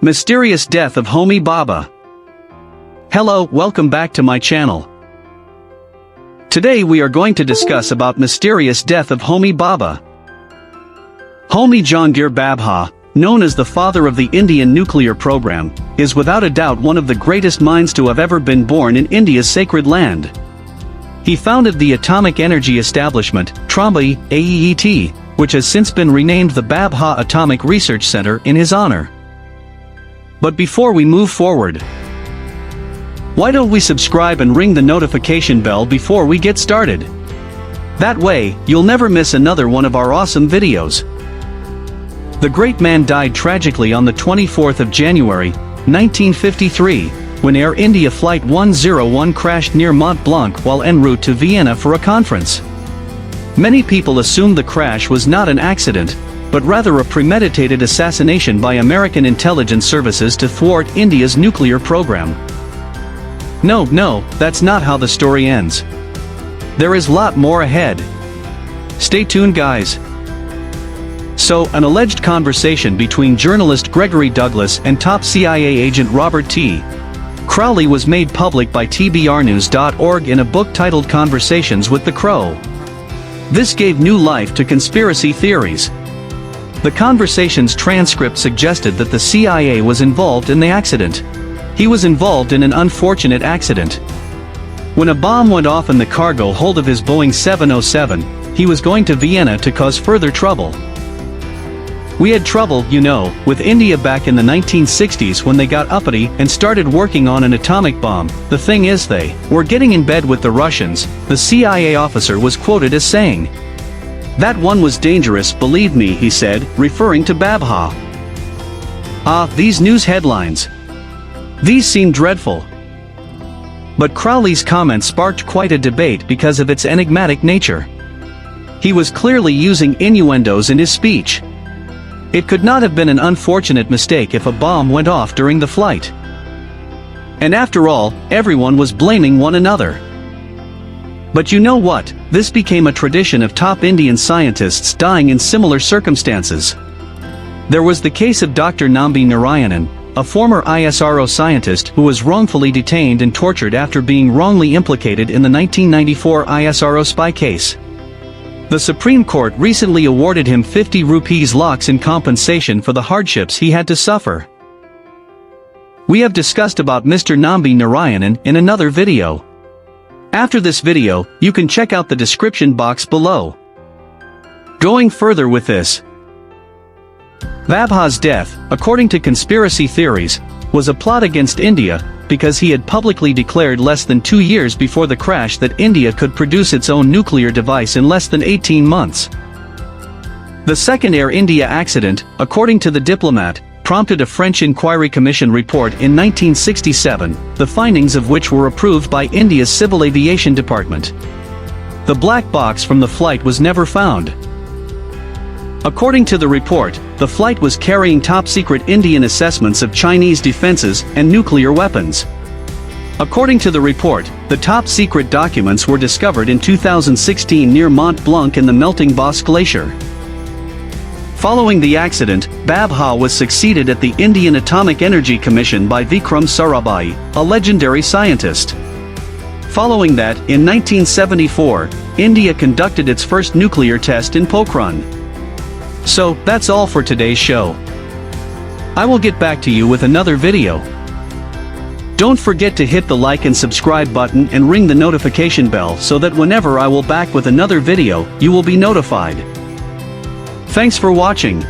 Mysterious death of Homi Bhabha. Hello, welcome back to my channel. Today we are going to discuss about mysterious death of Homi Bhabha. Homi Jahangir Bhabha, known as the father of the Indian nuclear program, is without a doubt one of the greatest minds to have ever been born in India's sacred land. He founded the atomic energy establishment, TRAMBA, AEET, which has since been renamed the Bhabha Atomic Research Center in his honor. But before we move forward, why don't we subscribe and ring the notification bell before we get started? That way, you'll never miss another one of our awesome videos. The great man died tragically on the 24th of January, 1953, when Air India Flight 101 crashed near Mont Blanc while en route to Vienna for a conference. Many people assumed the crash was not an accident, but rather a premeditated assassination by American intelligence services to thwart India's nuclear program. No, that's not how the story ends. There is a lot more ahead. Stay tuned, guys. So, an alleged conversation between journalist Gregory Douglas and top CIA agent Robert T. Crowley was made public by tbrnews.org in a book titled Conversations with the Crow. This gave new life to conspiracy theories. The conversation's transcript suggested that the CIA was involved in the accident. He was involved in an unfortunate accident. When a bomb went off in the cargo hold of his Boeing 707, he was going to Vienna to cause further trouble. We had trouble, with India back in the 1960s when they got uppity and started working on an atomic bomb. The thing is, they were getting in bed with the Russians, the CIA officer was quoted as saying. That one was dangerous, believe me, he said, referring to Bhabha. These news headlines. These seem dreadful. But Crowley's comment sparked quite a debate because of its enigmatic nature. He was clearly using innuendos in his speech. It could not have been an unfortunate mistake if a bomb went off during the flight. And after all, everyone was blaming one another. But you know what? This became a tradition of top Indian scientists dying in similar circumstances. There was the case of Dr. Nambi Narayanan, a former ISRO scientist who was wrongfully detained and tortured after being wrongly implicated in the 1994 ISRO spy case. The Supreme Court recently awarded him 50 rupees lakhs in compensation for the hardships he had to suffer. We have discussed about Mr. Nambi Narayanan in another video. After this video, you can check out the description box below. Going further with this, Bhabha's death, according to conspiracy theories, was a plot against India, because he had publicly declared less than 2 years before the crash that India could produce its own nuclear device in less than 18 months. The second Air India accident, according to the diplomat, prompted a French Inquiry Commission report in 1967, the findings of which were approved by India's Civil Aviation Department. The black box from the flight was never found. According to the report, the flight was carrying top-secret Indian assessments of Chinese defenses and nuclear weapons. According to the report, the top-secret documents were discovered in 2016 near Mont Blanc in the melting Bosque Glacier. Following the accident, Bhabha was succeeded at the Indian Atomic Energy Commission by Vikram Sarabhai, a legendary scientist. Following that, in 1974, India conducted its first nuclear test in Pokhran. So, that's all for today's show. I will get back to you with another video. Don't forget to hit the like and subscribe button and ring the notification bell so that whenever I will back with another video, you will be notified. Thanks for watching.